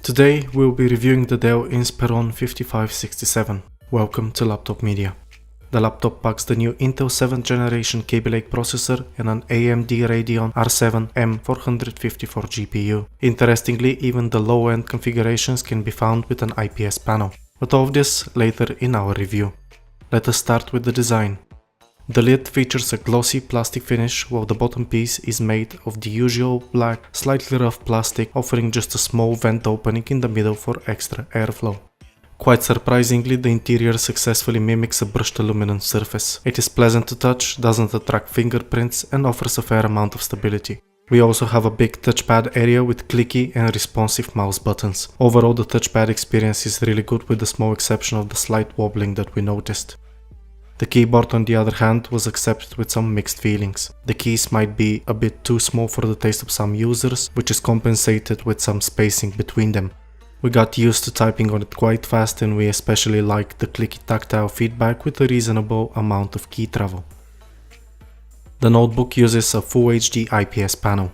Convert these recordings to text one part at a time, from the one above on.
Today we'll be reviewing the Dell Inspiron 5567. Welcome to Laptop Media. The laptop packs the new Intel 7th generation Kaby Lake processor and an AMD Radeon R7 M454 GPU. Interestingly, even the low-end configurations can be found with an IPS panel. But all of this later in our review. Let us start with the design. The lid features a glossy plastic finish, while the bottom piece is made of the usual black, slightly rough plastic, offering just a small vent opening in the middle for extra airflow. Quite surprisingly, the interior successfully mimics a brushed aluminum surface. It is pleasant to touch, doesn't attract fingerprints, and offers a fair amount of stability. We also have a big touchpad area with clicky and responsive mouse buttons. Overall, the touchpad experience is really good, with the small exception of the slight wobbling that we noticed. The keyboard, on the other hand, was accepted with some mixed feelings. The keys might be a bit too small for the taste of some users, which is compensated with some spacing between them. We got used to typing on it quite fast, and we especially like the clicky tactile feedback with a reasonable amount of key travel. The notebook uses a Full HD IPS panel.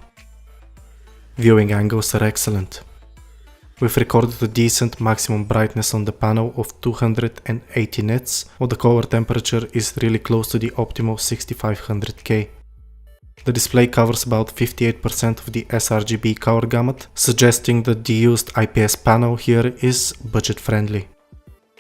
Viewing angles are excellent. We've recorded a decent maximum brightness on the panel of 280 nits, while the color temperature is really close to the optimal 6500K. The display covers about 58% of the sRGB color gamut, suggesting that the used IPS panel here is budget friendly.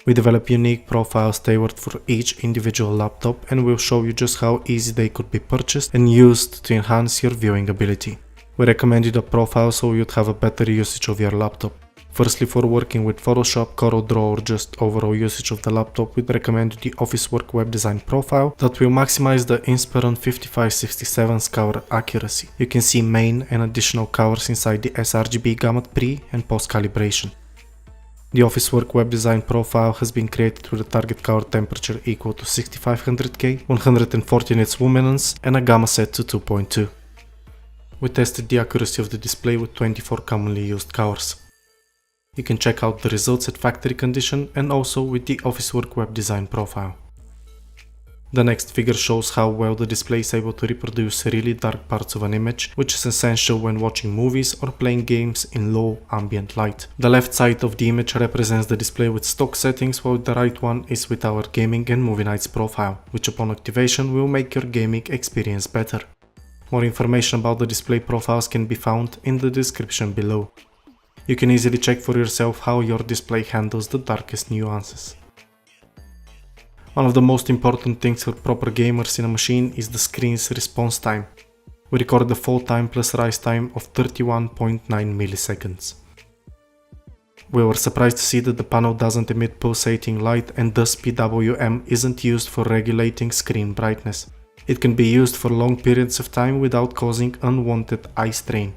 We develop unique profiles tailored for each individual laptop, and we'll show you just how easy they could be purchased and used to enhance your viewing ability. We recommend you the profile so you'd have a better usage of your laptop. Firstly, for working with Photoshop, CorelDRAW, or just overall usage of the laptop, we'd recommend the Office Work Web Design profile that will maximize the Inspiron 5567's color accuracy. You can see main and additional colors inside the sRGB gamut pre and post calibration. The Office Work Web Design profile has been created with a target color temperature equal to 6500K, 140 nits luminance, and a gamma set to 2.2. We tested the accuracy of the display with 24 commonly used colors. You can check out the results at factory condition and also with the Office Work Web Design profile. The next figure shows how well the display is able to reproduce really dark parts of an image, which is essential when watching movies or playing games in low ambient light. The left side of the image represents the display with stock settings, while the right one is with our gaming and movie nights profile, which upon activation will make your gaming experience better. More information about the display profiles can be found in the description below. You can easily check for yourself how your display handles the darkest nuances. One of the most important things for proper gamers in a machine is the screen's response time. We record the fall time plus rise time of 31.9 milliseconds. We were surprised to see that the panel doesn't emit pulsating light, and thus PWM isn't used for regulating screen brightness. It can be used for long periods of time without causing unwanted eye strain.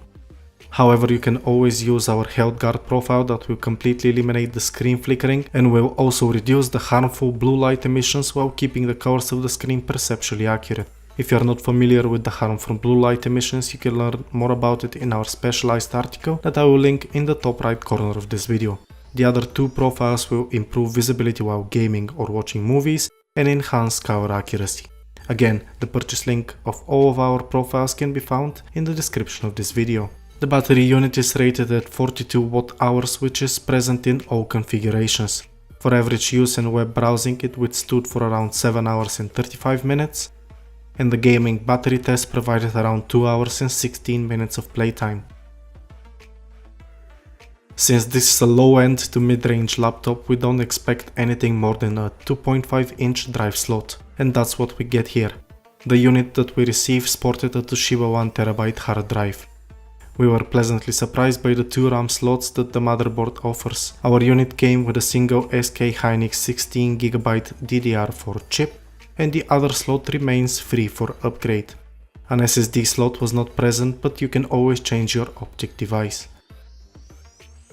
However, you can always use our Health Guard profile that will completely eliminate the screen flickering and will also reduce the harmful blue light emissions while keeping the colors of the screen perceptually accurate. If you are not familiar with the harm from blue light emissions, you can learn more about it in our specialized article that I will link in the top right corner of this video. The other two profiles will improve visibility while gaming or watching movies and enhance color accuracy. Again, the purchase link of all of our profiles can be found in the description of this video. The battery unit is rated at 42 watt-hours, which is present in all configurations. For average use and web browsing, it withstood for around 7 hours and 35 minutes, and the gaming battery test provided around 2 hours and 16 minutes of playtime. Since this is a low-end to mid-range laptop, we don't expect anything more than a 2.5-inch drive slot, and that's what we get here. The unit that we received sported a Toshiba 1TB hard drive. We were pleasantly surprised by the 2 RAM slots that the motherboard offers. Our unit came with a single SK Hynix 16GB DDR4 chip, and the other slot remains free for upgrade. An SSD slot was not present, but you can always change your optic device.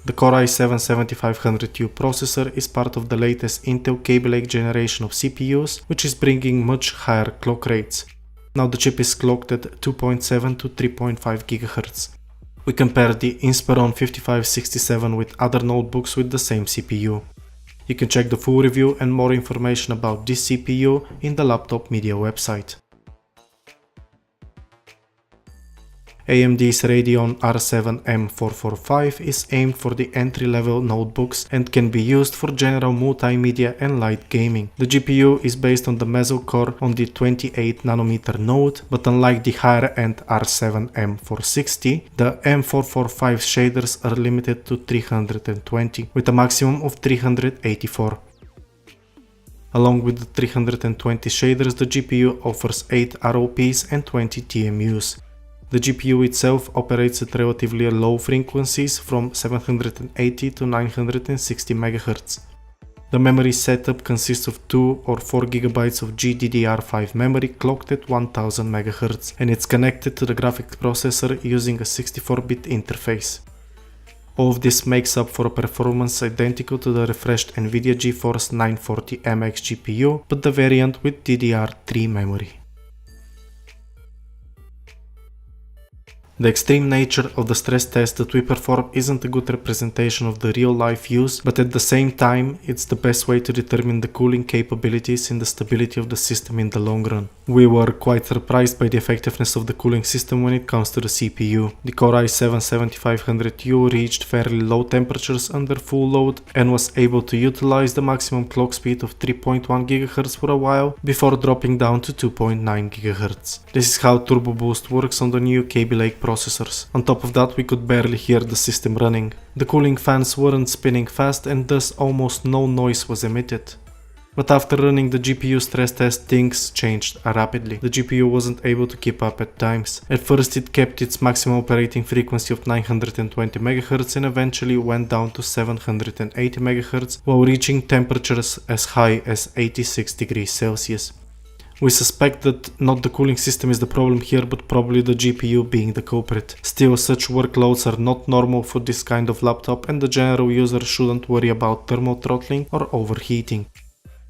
The Core i7-7500U processor is part of the latest Intel Kaby Lake generation of CPUs, which is bringing much higher clock rates. Now the chip is clocked at 2.7 to 3.5 GHz. We compared the Inspiron 5567 with other notebooks with the same CPU. You can check the full review and more information about this CPU in the Laptop Media website. AMD's Radeon R7 M445 is aimed for the entry-level notebooks and can be used for general multimedia and light gaming. The GPU is based on the Meso core on the 28nm node, but unlike the higher-end R7 M460, the M445 shaders are limited to 320, with a maximum of 384. Along with the 320 shaders, the GPU offers 8 ROPs and 20 TMUs. The GPU itself operates at relatively low frequencies from 780 to 960 MHz. The memory setup consists of 2 or 4 GB of GDDR5 memory clocked at 1000 MHz, and it's connected to the graphics processor using a 64-bit interface. All of this makes up for a performance identical to the refreshed NVIDIA GeForce 940MX GPU, but the variant with DDR3 memory. The extreme nature of the stress test that we perform isn't a good representation of the real-life use, but at the same time, it's the best way to determine the cooling capabilities and the stability of the system in the long run. We were quite surprised by the effectiveness of the cooling system when it comes to the CPU. The Core i7-7500U reached fairly low temperatures under full load and was able to utilize the maximum clock speed of 3.1 GHz for a while before dropping down to 2.9 GHz. This is how Turbo Boost works on the new Kaby Lake processors. On top of that, we could barely hear the system running. The cooling fans weren't spinning fast and thus almost no noise was emitted. But after running the GPU stress test, things changed rapidly. The GPU wasn't able to keep up at times. At first it kept its maximum operating frequency of 920 MHz and eventually went down to 780 MHz while reaching temperatures as high as 86 degrees Celsius. We suspect that not the cooling system is the problem here, but probably the GPU being the culprit. Still, such workloads are not normal for this kind of laptop and the general user shouldn't worry about thermal throttling or overheating.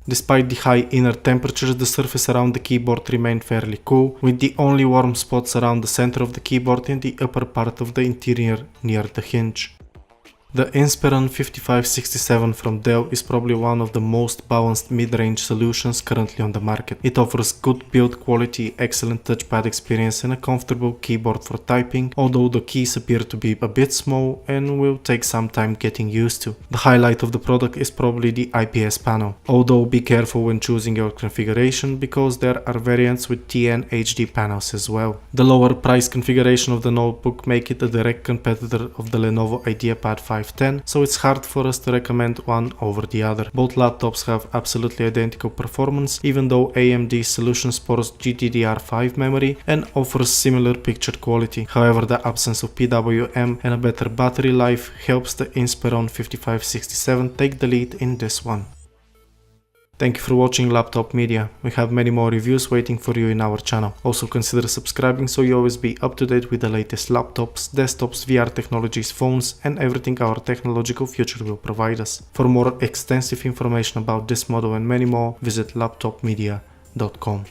Despite the high inner temperatures, the surface around the keyboard remained fairly cool, with the only warm spots around the center of the keyboard and the upper part of the interior near the hinge. The Inspiron 5567 from Dell is probably one of the most balanced mid-range solutions currently on the market. It offers good build quality, excellent touchpad experience and a comfortable keyboard for typing, although the keys appear to be a bit small and will take some time getting used to. The highlight of the product is probably the IPS panel, although be careful when choosing your configuration because there are variants with TN HD panels as well. The lower price configuration of the notebook make it a direct competitor of the Lenovo IdeaPad 510, so it's hard for us to recommend one over the other. Both laptops have absolutely identical performance, even though AMD's solution supports GDDR5 memory and offers similar picture quality. However, the absence of PWM and a better battery life helps the Inspiron 5567 take the lead in this one. Thank you for watching Laptop Media. We have many more reviews waiting for you in our channel. Also consider subscribing so you always be up to date with the latest laptops, desktops, VR technologies, phones and everything our technological future will provide us. For more extensive information about this model and many more, visit laptopmedia.com.